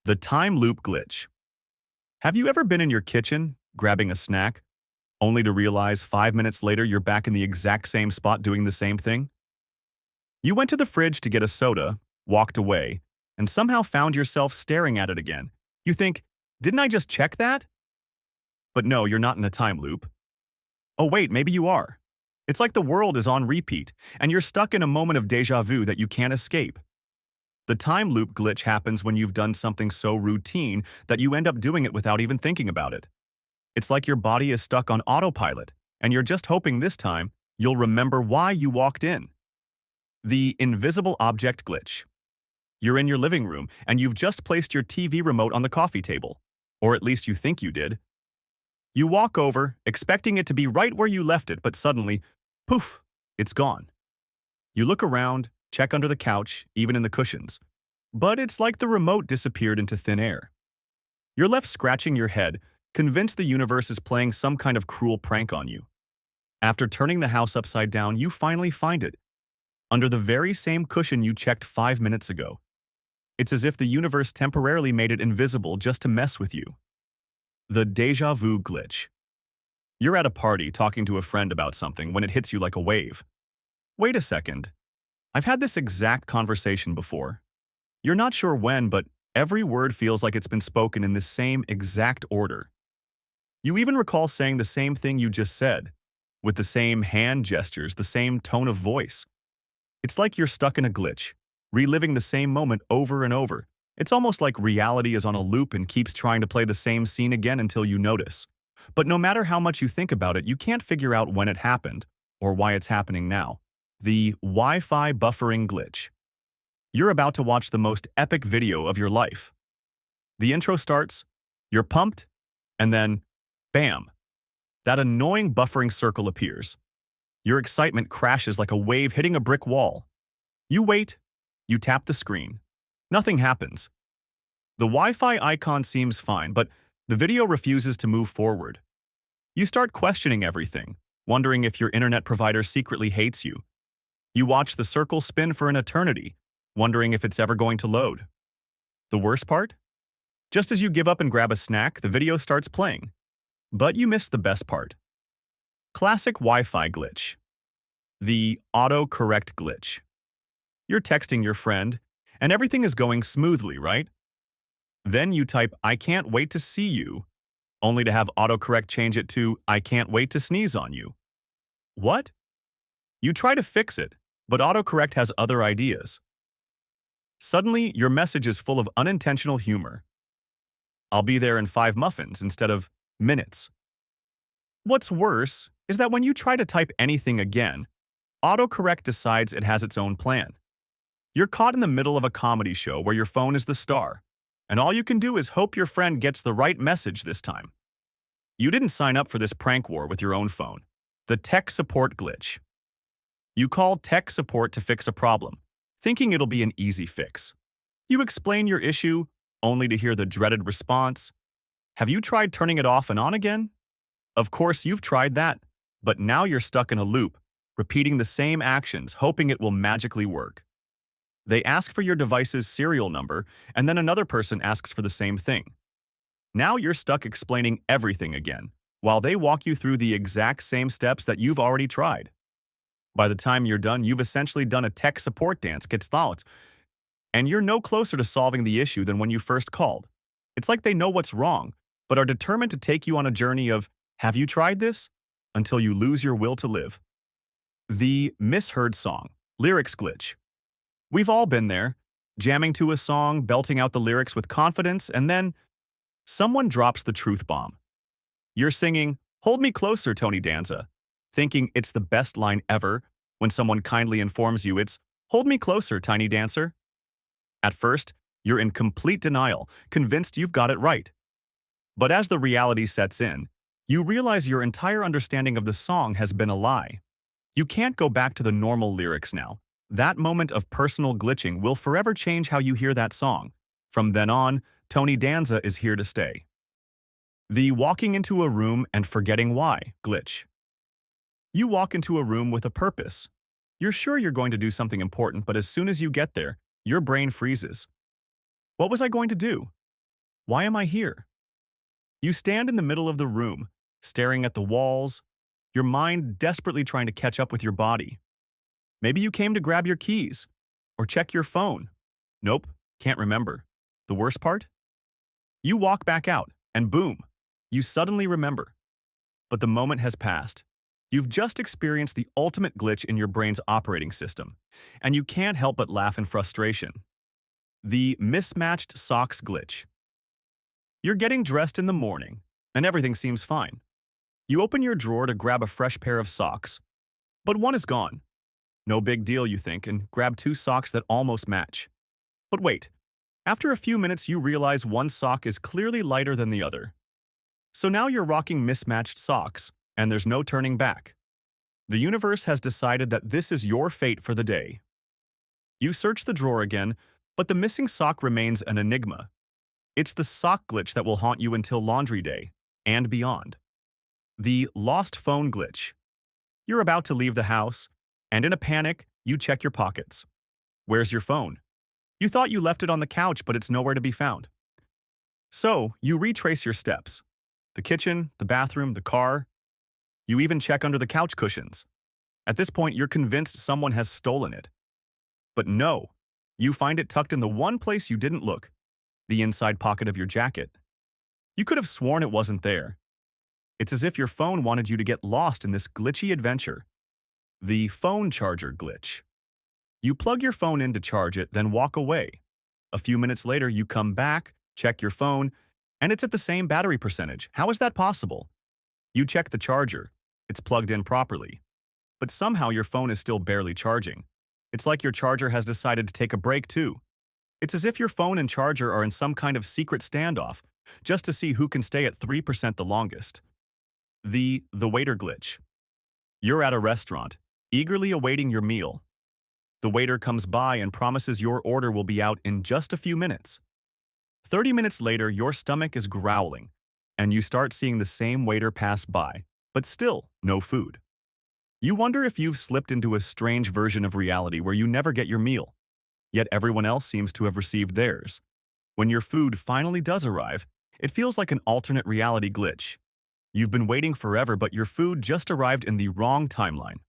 The time loop glitch. Have you ever been in your kitchen, grabbing a snack, only to realize 5 minutes later you're back in the exact same spot doing the same thing? You went to the fridge to get a soda, walked away, and somehow found yourself staring at it again. You think, didn't I just check that? But no, you're not in a time loop. Oh wait, maybe you are. It's like the world is on repeat, and you're stuck in a moment of deja vu that you can't escape. The time loop glitch happens when you've done something so routine that you end up doing it without even thinking about it. It's like your body is stuck on autopilot, and you're just hoping this time you'll remember why you walked in. The invisible object glitch. You're in your living room, and you've just placed your TV remote on the coffee table. Or at least you think you did. You walk over, expecting it to be right where you left it, but suddenly, poof, it's gone. You look around, check under the couch, even in the cushions. But it's like the remote disappeared into thin air. You're left scratching your head, convinced the universe is playing some kind of cruel prank on you. After turning the house upside down, you finally find it, under the very same cushion you checked 5 minutes ago. It's as if the universe temporarily made it invisible just to mess with you. The deja vu glitch. You're at a party talking to a friend about something when it hits you like a wave. Wait a second. I've had this exact conversation before. You're not sure when, but every word feels like it's been spoken in the same exact order. You even recall saying the same thing you just said, with the same hand gestures, the same tone of voice. It's like you're stuck in a glitch, reliving the same moment over and over. It's almost like reality is on a loop and keeps trying to play the same scene again until you notice. But no matter how much you think about it, you can't figure out when it happened or why it's happening now. The Wi-Fi buffering glitch. You're about to watch the most epic video of your life. The intro starts, you're pumped, and then, bam, that annoying buffering circle appears. Your excitement crashes like a wave hitting a brick wall. You wait, you tap the screen. Nothing happens. The Wi-Fi icon seems fine, but the video refuses to move forward. You start questioning everything, wondering if your internet provider secretly hates you. You watch the circle spin for an eternity, wondering if it's ever going to load. The worst part? Just as you give up and grab a snack, the video starts playing. But you missed the best part. Classic Wi-Fi glitch. The autocorrect glitch. You're texting your friend, and everything is going smoothly, right? Then you type, "I can't wait to see you," only to have autocorrect change it to, "I can't wait to sneeze on you." What? You try to fix it, but autocorrect has other ideas. Suddenly, your message is full of unintentional humor. "I'll be there in 5 muffins" instead of minutes. What's worse is that when you try to type anything again, autocorrect decides it has its own plan. You're caught in the middle of a comedy show where your phone is the star, and all you can do is hope your friend gets the right message this time. You didn't sign up for this prank war with your own phone. The tech support glitch. You call tech support to fix a problem, thinking it'll be an easy fix. You explain your issue, only to hear the dreaded response, "Have you tried turning it off and on again?" Of course, you've tried that, but now you're stuck in a loop, repeating the same actions, hoping it will magically work. They ask for your device's serial number, and then another person asks for the same thing. Now you're stuck explaining everything again, while they walk you through the exact same steps that you've already tried. By the time you're done, you've essentially done a tech support dance, and you're no closer to solving the issue than when you first called. It's like they know what's wrong, but are determined to take you on a journey of, "Have you tried this?" until you lose your will to live. The misheard song, lyrics glitch. We've all been there, jamming to a song, belting out the lyrics with confidence, and then someone drops the truth bomb. You're singing, "Hold me closer, Tony Danza," thinking it's the best line ever, when someone kindly informs you it's, "Hold me closer, tiny dancer." At first, you're in complete denial, convinced you've got it right. But as the reality sets in, you realize your entire understanding of the song has been a lie. You can't go back to the normal lyrics now. That moment of personal glitching will forever change how you hear that song. From then on, Tony Danza is here to stay. The walking into a room and forgetting why glitch. You walk into a room with a purpose. You're sure you're going to do something important, but as soon as you get there, your brain freezes. What was I going to do? Why am I here? You stand in the middle of the room, staring at the walls, your mind desperately trying to catch up with your body. Maybe you came to grab your keys or check your phone. Nope, can't remember. The worst part? You walk back out, and boom, you suddenly remember. But the moment has passed. You've just experienced the ultimate glitch in your brain's operating system, and you can't help but laugh in frustration. The mismatched socks glitch. You're getting dressed in the morning, and everything seems fine. You open your drawer to grab a fresh pair of socks, but one is gone. No big deal, you think, and grab two socks that almost match. But wait, after a few minutes you realize one sock is clearly lighter than the other. So now you're rocking mismatched socks, and there's no turning back. The universe has decided that this is your fate for the day. You search the drawer again, but the missing sock remains an enigma. It's the sock glitch that will haunt you until laundry day, and beyond. The lost phone glitch. You're about to leave the house, and in a panic, you check your pockets. Where's your phone? You thought you left it on the couch, but it's nowhere to be found. So, you retrace your steps. The kitchen, the bathroom, the car. You even check under the couch cushions. At this point, you're convinced someone has stolen it. But no, you find it tucked in the one place you didn't look, the inside pocket of your jacket. You could have sworn it wasn't there. It's as if your phone wanted you to get lost in this glitchy adventure. The phone charger glitch. You plug your phone in to charge it, then walk away. A few minutes later, you come back, check your phone, and it's at the same battery percentage. How is that possible? You check the charger. It's plugged in properly. But somehow your phone is still barely charging. It's like your charger has decided to take a break too. It's as if your phone and charger are in some kind of secret standoff, just to see who can stay at 3% the longest. The waiter glitch. You're at a restaurant, eagerly awaiting your meal. The waiter comes by and promises your order will be out in just a few minutes. 30 minutes later, your stomach is growling, and you start seeing the same waiter pass by, but still no food. You wonder if you've slipped into a strange version of reality where you never get your meal, yet everyone else seems to have received theirs. When your food finally does arrive, it feels like an alternate reality glitch. You've been waiting forever, but your food just arrived in the wrong timeline.